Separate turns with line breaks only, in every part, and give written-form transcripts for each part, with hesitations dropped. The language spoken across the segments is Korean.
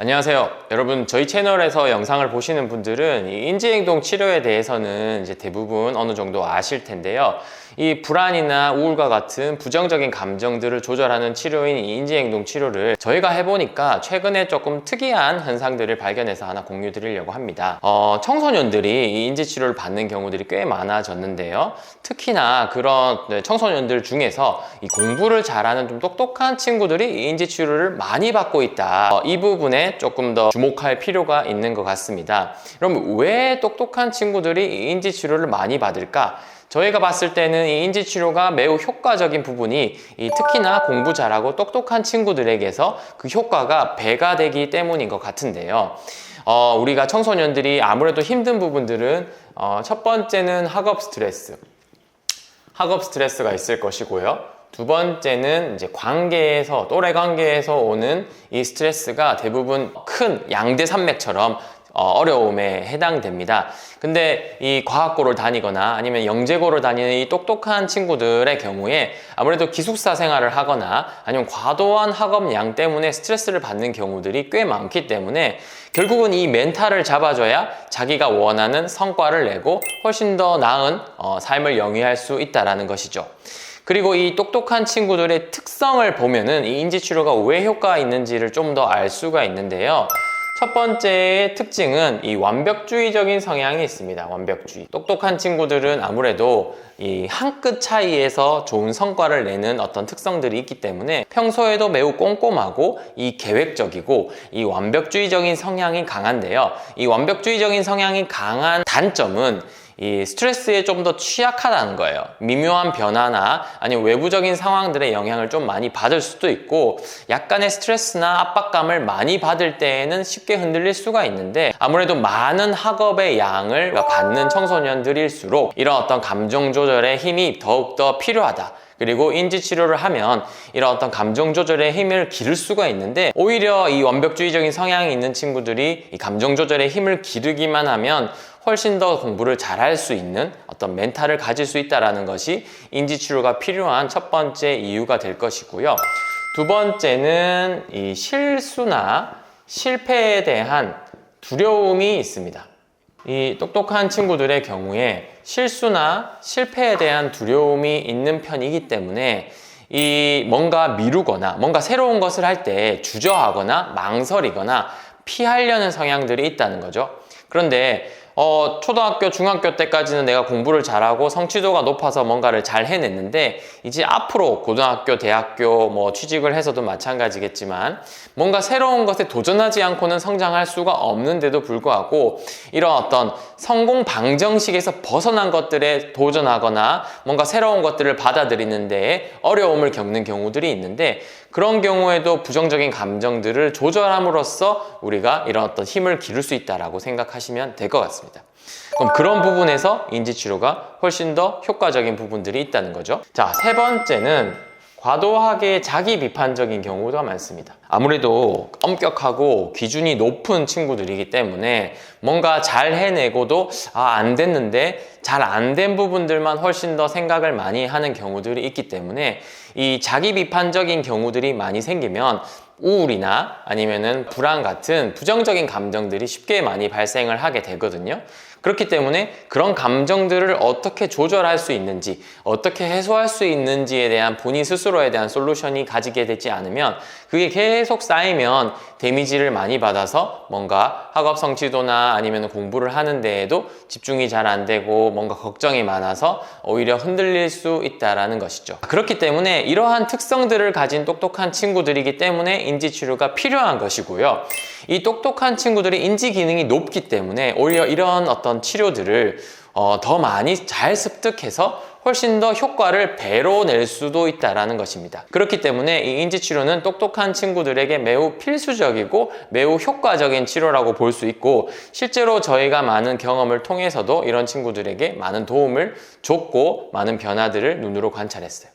안녕하세요. 여러분, 저희 채널에서 영상을 보시는 분들은 이 인지행동 치료에 대해서는 이제 대부분 어느 정도 아실 텐데요. 이 불안이나 우울과 같은 부정적인 감정들을 조절하는 치료인 이 인지행동 치료를 저희가 해보니까 최근에 조금 특이한 현상들을 발견해서 하나 공유 드리려고 합니다. 청소년들이 이 인지치료를 받는 경우들이 꽤 많아졌는데요. 특히나 그런 청소년들 중에서 이 공부를 잘하는 좀 똑똑한 친구들이 이 인지치료를 많이 받고 있다. 이 부분에 조금 더 주목할 필요가 있는 것 같습니다. 그럼 왜 똑똑한 친구들이 이 인지치료를 많이 받을까? 저희가 봤을 때는 이 인지치료가 매우 효과적인 부분이 특히나 공부 잘하고 똑똑한 친구들에게서 그 효과가 배가 되기 때문인 것 같은데요. 우리가 청소년들이 아무래도 힘든 부분들은 첫 번째는 학업 스트레스가 있을 것이고요. 두 번째는 이제 또래 관계에서 오는 이 스트레스가 대부분 큰 양대산맥처럼 어려움에 해당됩니다. 근데 이 과학고를 다니거나 아니면 영재고를 다니는 이 똑똑한 친구들의 경우에 아무래도 기숙사 생활을 하거나 아니면 과도한 학업량 때문에 스트레스를 받는 경우들이 꽤 많기 때문에 결국은 이 멘탈을 잡아줘야 자기가 원하는 성과를 내고 훨씬 더 나은 삶을 영위할 수 있다는 것이죠. 그리고 이 똑똑한 친구들의 특성을 보면은 이 인지치료가 왜 효과가 있는지를 좀 더 알 수가 있는데요. 첫 번째의 특징은 이 완벽주의적인 성향이 있습니다. 완벽주의. 똑똑한 친구들은 아무래도 이 한 끗 차이에서 좋은 성과를 내는 어떤 특성들이 있기 때문에 평소에도 매우 꼼꼼하고 이 계획적이고 이 완벽주의적인 성향이 강한데요. 이 완벽주의적인 성향이 강한 단점은 이 스트레스에 좀 더 취약하다는 거예요. 미묘한 변화나 아니면 외부적인 상황들의 영향을 좀 많이 받을 수도 있고 약간의 스트레스나 압박감을 많이 받을 때에는 쉽게 흔들릴 수가 있는데 아무래도 많은 학업의 양을 받는 청소년들일수록 이런 어떤 감정 조절의 힘이 더욱더 필요하다. 그리고 인지치료를 하면 이런 어떤 감정 조절의 힘을 기를 수가 있는데 오히려 이 완벽주의적인 성향이 있는 친구들이 이 감정 조절의 힘을 기르기만 하면 훨씬 더 공부를 잘할 수 있는 어떤 멘탈을 가질 수 있다는 것이 인지치료가 필요한 첫 번째 이유가 될 것이고요. 두 번째는 이 실수나 실패에 대한 두려움이 있습니다. 이 똑똑한 친구들의 경우에 실수나 실패에 대한 두려움이 있는 편이기 때문에 이 뭔가 미루거나 뭔가 새로운 것을 할 때 주저하거나 망설이거나 피하려는 성향들이 있다는 거죠. 그런데 초등학교, 중학교 때까지는 내가 공부를 잘하고 성취도가 높아서 뭔가를 잘 해냈는데 이제 앞으로 고등학교, 대학교, 취직을 해서도 마찬가지겠지만 뭔가 새로운 것에 도전하지 않고는 성장할 수가 없는데도 불구하고 이런 어떤 성공 방정식에서 벗어난 것들에 도전하거나 뭔가 새로운 것들을 받아들이는 데에 어려움을 겪는 경우들이 있는데 그런 경우에도 부정적인 감정들을 조절함으로써 우리가 이런 어떤 힘을 기를 수 있다고 생각하시면 될 것 같습니다. 그럼 그런 부분에서 인지치료가 훨씬 더 효과적인 부분들이 있다는 거죠. 자, 세 번째는 과도하게 자기 비판적인 경우가 많습니다. 아무래도 엄격하고 기준이 높은 친구들이기 때문에 뭔가 잘 해내고도 안 됐는데 잘 안 된 부분들만 훨씬 더 생각을 많이 하는 경우들이 있기 때문에 이 자기 비판적인 경우들이 많이 생기면 우울이나 아니면은 불안 같은 부정적인 감정들이 쉽게 많이 발생을 하게 되거든요. 그렇기 때문에 그런 감정들을 어떻게 조절할 수 있는지, 어떻게 해소할 수 있는지에 대한 본인 스스로에 대한 솔루션이 가지게 되지 않으면 그게 계속 쌓이면 데미지를 많이 받아서 뭔가 학업 성취도나 아니면 공부를 하는 데에도 집중이 잘 안 되고 뭔가 걱정이 많아서 오히려 흔들릴 수 있다는 것이죠. 그렇기 때문에 이러한 특성들을 가진 똑똑한 친구들이기 때문에 인지치료가 필요한 것이고요. 이 똑똑한 친구들이 인지 기능이 높기 때문에 오히려 이런 어떤 치료들을 더 많이 잘 습득해서 훨씬 더 효과를 배로 낼 수도 있다는 것입니다. 그렇기 때문에 이 인지치료는 똑똑한 친구들에게 매우 필수적이고 매우 효과적인 치료라고 볼 수 있고 실제로 저희가 많은 경험을 통해서도 이런 친구들에게 많은 도움을 줬고 많은 변화들을 눈으로 관찰했어요.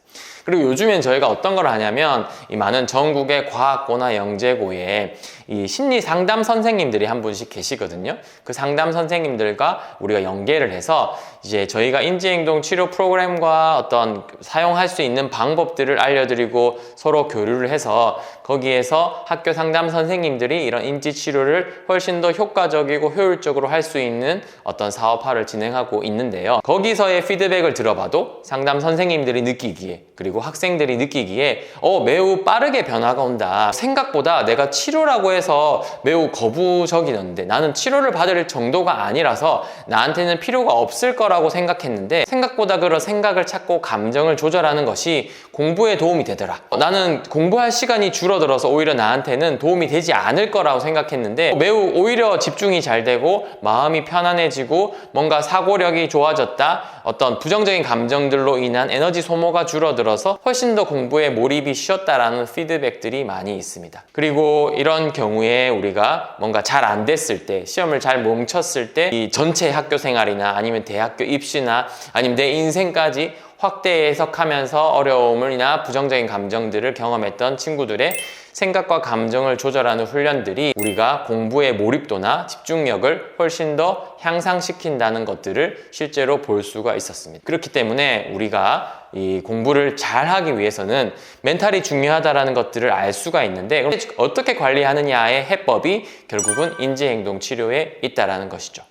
그리고 요즘엔 저희가 어떤 걸 하냐면 이 많은 전국의 과학고나 영재고에 이 심리 상담 선생님들이 한 분씩 계시거든요. 그 상담 선생님들과 우리가 연계를 해서 이제 저희가 인지행동 치료 프로그램과 어떤 사용할 수 있는 방법들을 알려드리고 서로 교류를 해서 거기에서 학교 상담 선생님들이 이런 인지 치료를 훨씬 더 효과적이고 효율적으로 할 수 있는 어떤 사업화를 진행하고 있는데요. 거기서의 피드백을 들어봐도 상담 선생님들이 느끼기에 그리고 학생들이 느끼기에 매우 빠르게 변화가 온다. 생각보다 내가 치료라고 해서 매우 거부적이었는데 나는 치료를 받을 정도가 아니라서 나한테는 필요가 없을 거라고 생각했는데 생각보다 그런 생각을 찾고 감정을 조절하는 것이 공부에 도움이 되더라. 나는 공부할 시간이 줄어들어서 오히려 나한테는 도움이 되지 않을 거라고 생각했는데 매우 오히려 집중이 잘 되고 마음이 편안해지고 뭔가 사고력이 좋아졌다. 어떤 부정적인 감정들로 인한 에너지 소모가 줄어들어서 훨씬 더 공부에 몰입이 쉬웠다라는 피드백들이 많이 있습니다. 그리고 이런 경우에 우리가 뭔가 잘 안 됐을 때, 시험을 잘 멈췄을 때 이 전체 학교 생활이나 아니면 대학교 입시나 아니면 내 인생까지 확대 해석하면서 어려움이나 부정적인 감정들을 경험했던 친구들의 생각과 감정을 조절하는 훈련들이 우리가 공부의 몰입도나 집중력을 훨씬 더 향상시킨다는 것들을 실제로 볼 수가 있었습니다. 그렇기 때문에 우리가 이 공부를 잘 하기 위해서는 멘탈이 중요하다는 것들을 알 수가 있는데 어떻게 관리하느냐의 해법이 결국은 인지행동 치료에 있다는 것이죠.